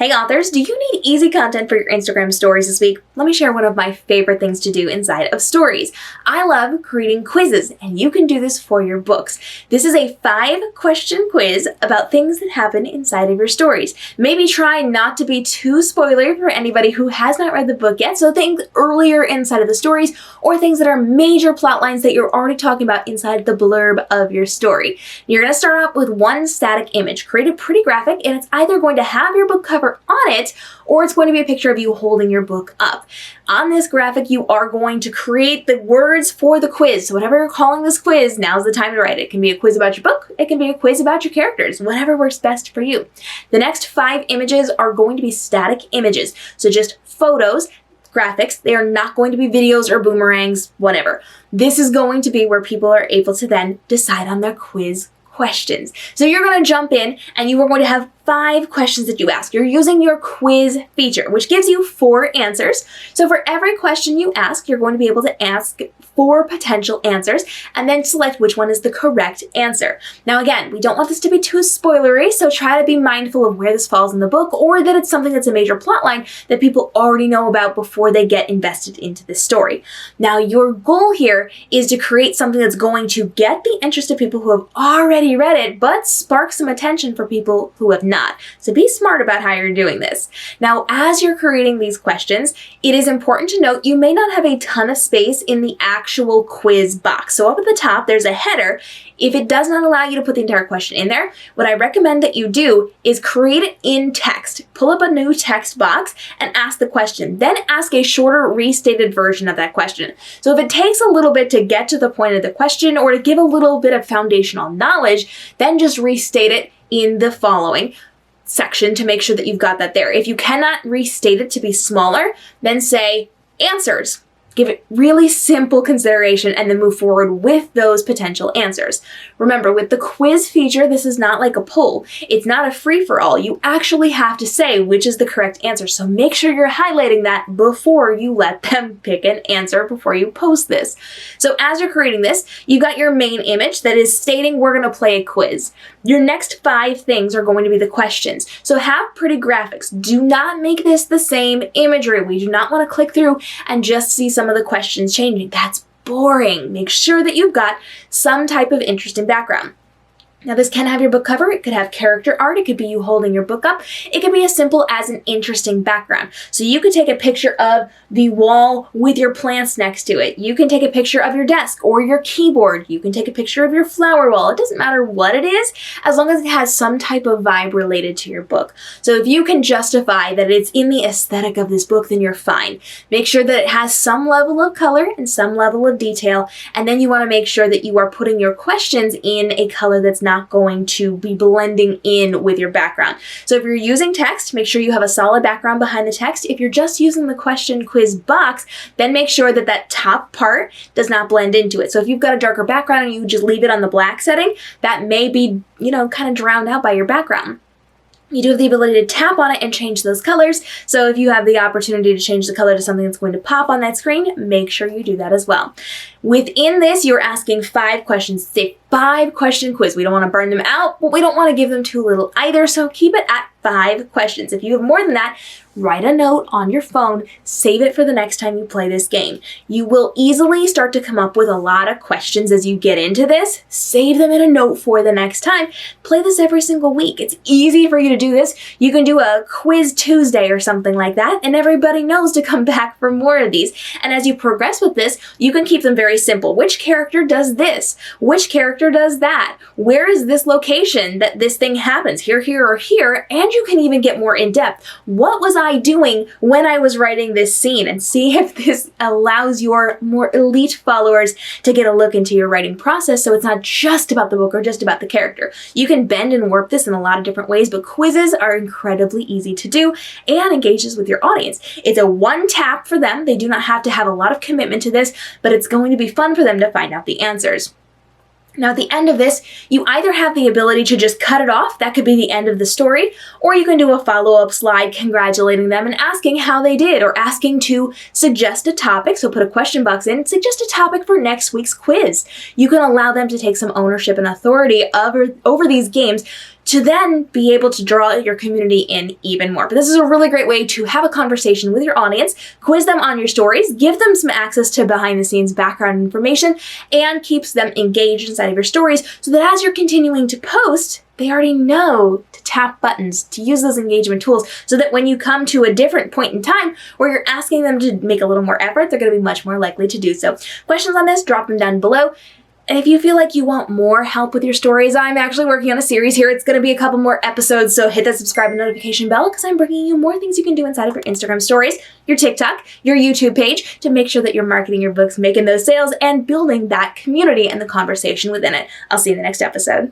Hey authors, do you need easy content for your Instagram stories this week? Let me share one of my favorite things to do inside of stories. I love creating quizzes, and you can do this for your books. This is a 5-question quiz about things that happen inside of your stories. Maybe try not to be too spoilery for anybody who has not read the book yet, so think earlier inside of the stories or things that are major plot lines that you're already talking about inside the blurb of your story. You're going to start off with one static image. Create a pretty graphic, and it's either going to have your book cover on it, or it's going to be a picture of you holding your book up. On this graphic, you are going to create the words for the quiz. So whatever you're calling this quiz, now's the time to write it. It can be a quiz about your book. It can be a quiz about your characters, whatever works best for you. The next 5 images are going to be static images. So just photos, graphics. They are not going to be videos or boomerangs, whatever. This is going to be where people are able to then decide on their quiz questions. So you're going to jump in and you are going to have 5 questions that you ask. You're using your quiz feature, which gives you 4 answers. So for every question you ask, you're going to be able to ask 4 potential answers and then select which one is the correct answer. Now again, we don't want this to be too spoilery, so try to be mindful of where this falls in the book or that it's something that's a major plot line that people already know about before they get invested into this story. Now your goal here is to create something that's going to get the interest of people who have already read it, but spark some attention for people who have not. So be smart about how you're doing this. Now, as you're creating these questions, it is important to note you may not have a ton of space in the actual quiz box. So up at the top, there's a header. If it does not allow you to put the entire question in there, what I recommend that you do is create it in text. Pull up a new text box and ask the question. Then ask a shorter restated version of that question. So if it takes a little bit to get to the point of the question or to give a little bit of foundational knowledge, then just restate it in the following section to make sure that you've got that there. If you cannot restate it to be smaller, then say answers. Give it really simple consideration and then move forward with those potential answers. Remember, with the quiz feature, this is not like a poll. It's not a free-for-all. You actually have to say which is the correct answer. So make sure you're highlighting that before you let them pick an answer before you post this. So as you're creating this, you've got your main image that is stating we're going to play a quiz. Your next 5 things are going to be the questions. So have pretty graphics. Do not make this the same imagery. We do not want to click through and just see some of the questions changing. That's boring. Make sure that you've got some type of interesting background. Now this can have your book cover, it could have character art, it could be you holding your book up, it could be as simple as an interesting background. So you could take a picture of the wall with your plants next to it. You can take a picture of your desk or your keyboard. You can take a picture of your flower wall. It doesn't matter what it is, as long as it has some type of vibe related to your book. So if you can justify that it's in the aesthetic of this book, then you're fine. Make sure that it has some level of color and some level of detail, and then you want to make sure that you are putting your questions in a color that's not going to be blending in with your background. So if you're using text, make sure you have a solid background behind the text. If you're just using the question quiz box, then make sure that that top part does not blend into it. So if you've got a darker background and you just leave it on the black setting, that may be, kind of drowned out by your background. You do have the ability to tap on it and change those colors. So if you have the opportunity to change the color to something that's going to pop on that screen, make sure you do that as well. Within this, you're asking 5 questions. It's a 5-question quiz. We don't want to burn them out, but we don't want to give them too little either. So keep it at 5 questions. If you have more than that, write a note on your phone, save it for the next time you play this game. You will easily start to come up with a lot of questions as you get into this. Save them in a note for the next time. Play this every single week. It's easy for you to do this. You can do a quiz Tuesday or something like that, and everybody knows to come back for more of these. And as you progress with this, you can keep them very simple. Which character does this? Which character does that? Where is this location that this thing happens? Here, here, or here? And you can even get more in depth. What was I doing when I was writing this scene? And see if this allows your more elite followers to get a look into your writing process, so it's not just about the book or just about the character. You can bend and warp this in a lot of different ways, but quizzes are incredibly easy to do and engages with your audience. It's a one tap for them. They do not have to have a lot of commitment to this, but it's going to be fun for them to find out the answers. Now at the end of this, you either have the ability to just cut it off, that could be the end of the story, or you can do a follow-up slide congratulating them and asking how they did, or asking to suggest a topic, so put a question box in, suggest a topic for next week's quiz. You can allow them to take some ownership and authority over these games to then be able to draw your community in even more. But this is a really great way to have a conversation with your audience, quiz them on your stories, give them some access to behind the scenes background information, and keeps them engaged inside of your stories so that as you're continuing to post, they already know to tap buttons, to use those engagement tools, so that when you come to a different point in time where you're asking them to make a little more effort, they're going to be much more likely to do so. Questions on this, drop them down below. And if you feel like you want more help with your stories, I'm actually working on a series here. It's going to be a couple more episodes, so hit that subscribe and notification bell because I'm bringing you more things you can do inside of your Instagram stories, your TikTok, your YouTube page to make sure that you're marketing your books, making those sales, and building that community and the conversation within it. I'll see you in the next episode.